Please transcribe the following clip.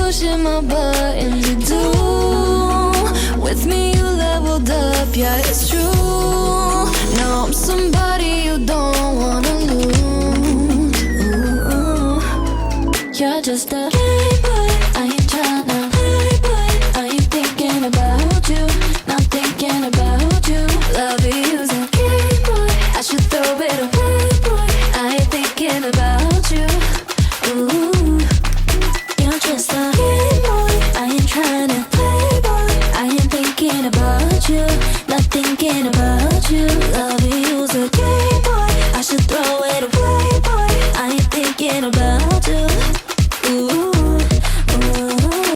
pushing my buttons. You do. With me, you leveled up. Yeah, it's true. Now I'm somebody you don't wanna lose. Ooh. You're just a playboy. I ain't tryna playboy. I ain't thinking about you. Not thinking about you. Love you's a game boy. I should throw it away, boy. I ain't thinking about you. Ooh. You're just a game boy. I ain't tryna playboy. I ain't thinking about you. Not thinking about you. Love you's a game.